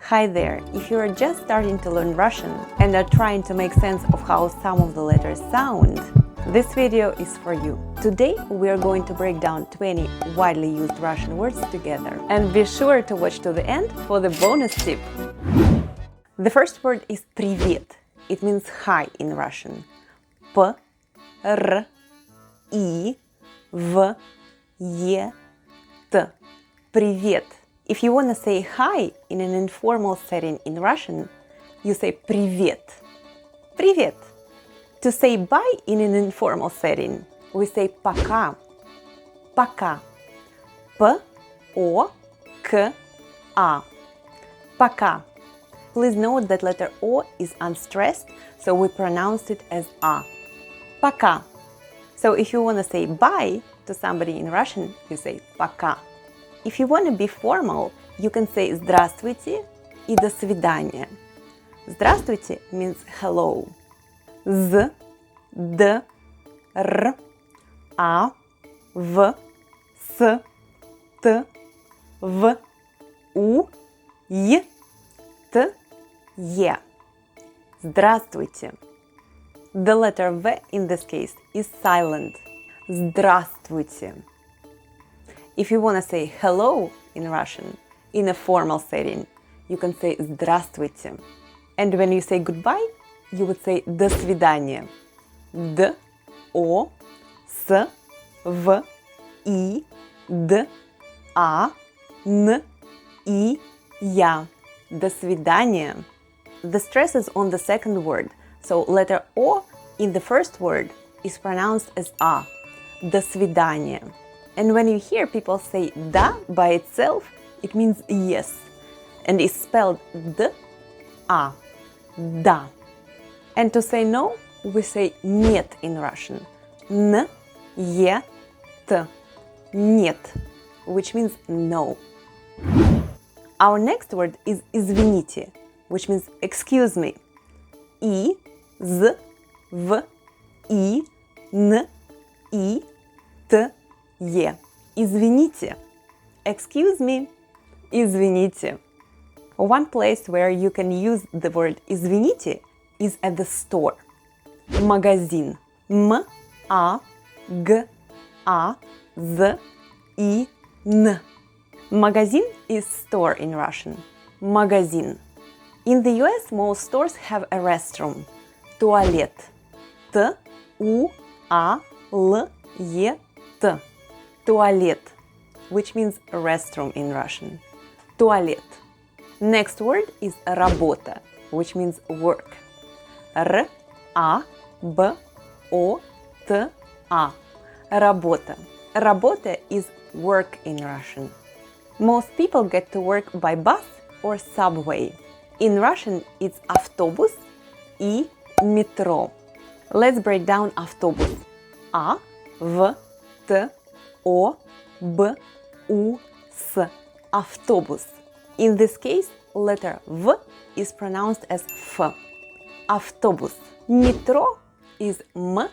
Hi there! If you are just starting to learn Russian and are trying to make sense of how some of the letters sound, this video is for you. Today we are going to break down 20 widely used Russian words together. And be sure to watch to the end for the bonus tip. The first word is привет. It means hi in Russian. P, R, I, V, E, T. Привет. If you want to say hi in an informal setting in Russian, you say привет. Привет. To say bye in an informal setting, we say пока. Пока. P, O, K, A. Пока. Please note that letter O is unstressed, so we pronounce it as A. Пока. So if you want to say bye to somebody in Russian, you say пока. If you want to be formal, you can say здравствуйте и до свидания. Здравствуйте means hello. З, Д, Р, А, В, С, Т, В, У, Й, Т, Е. Здравствуйте. The letter V in this case is silent. Здравствуйте. If you want to say hello in Russian, in a formal setting, you can say здравствуйте. And when you say goodbye, you would say до свидания. Д, О, С, В, И, Д, А, Н, И, Я. До свидания. The stress is on the second word, so letter O in the first word is pronounced as A. До свидания. And when you hear people say da by itself, it means yes, and is spelled D-A, da. And to say no, we say нет in Russian. N-E-T, нет, which means no. Our next word is извините, which means excuse me. I, Z, V, I, N, I, T, E. Извините. Excuse me. Извините. One place where you can use the word извините is at the store. Магазин. M-A-G-A-Z-I-N. Magazin is store in Russian. Magazin. In the US, most stores have a restroom. Туалет. T-U-A-L-E-T. Туалет, which means restroom in Russian. Туалет. Next word is работа, which means work. R-A-B-O-T-A. Работа. Работа is work in Russian. Most people get to work by bus or subway. In Russian, it's автобус и метро. Let's break down автобус. A, V, T, O, B, U, S. Автобус. In this case, letter V is pronounced as F. Автобус. Metro is M,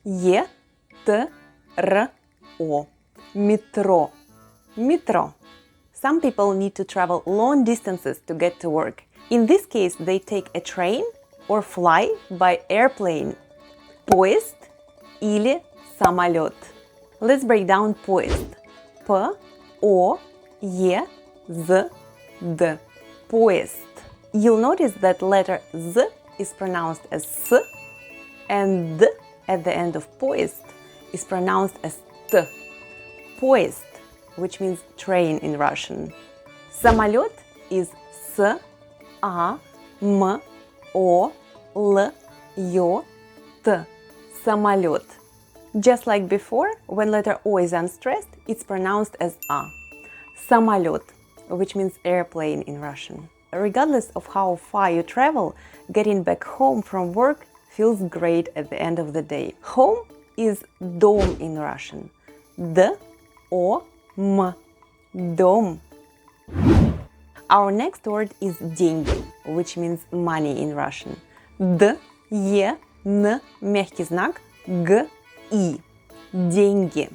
E, T, R, O. Metro. Metro. Some people need to travel long distances to get to work. In this case, they take a train or fly by airplane. Поезд или самолет. Let's break down поезд. P-O-E-Z-D. Поезд. You'll notice that letter Z is pronounced as S and D at the end of поезд is pronounced as T. Поезд, which means train in Russian. Самолет is S-A-M-O-L-E-T. Самолет. Just like before, when letter O is unstressed, it's pronounced as A. Самолет, which means airplane in Russian. Regardless of how far you travel, getting back home from work feels great at the end of the day. Home is дом in Russian. D-O-M. Дом. Our next word is деньги, which means money in Russian. D-E-N, мягкий знак, G-I. Деньги.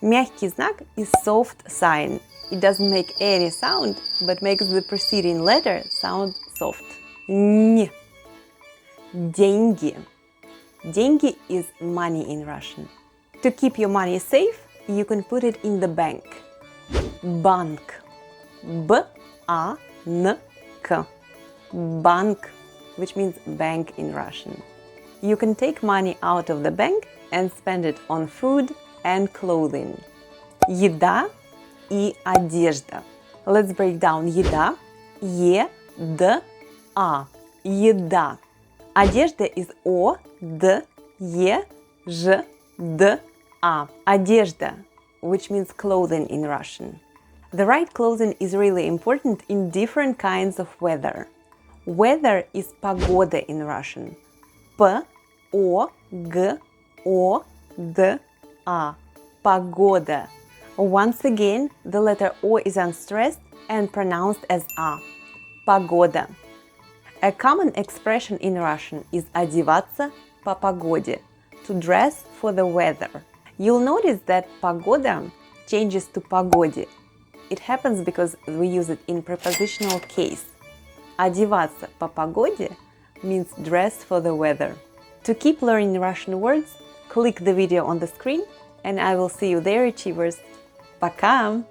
Мягкий знак is soft sign. It doesn't make any sound, but makes the preceding letter sound soft. Н. Деньги. Деньги is money in Russian. To keep your money safe, you can put it in the bank. Банк. B-A-N-K. Bank, which means bank in Russian. You can take money out of the bank and spend it on food and clothing. Еда и одежда. Let's break down еда. Е-д-а. Еда. Одежда is O-D-E-Ж-D-А. Одежда, which means clothing in Russian. The right clothing is really important in different kinds of weather. Weather is погода in Russian. P-O-G-O-D-A. Погода. Once again, the letter O is unstressed and pronounced as A. Погода. A common expression in Russian is одеваться по погоде, to dress for the weather. You'll notice that погода changes to погоде. It happens because we use it in prepositional case. Одеваться по погоде means dress for the weather. To keep learning Russian words, click the video on the screen, and I will see you there, achievers. Пока!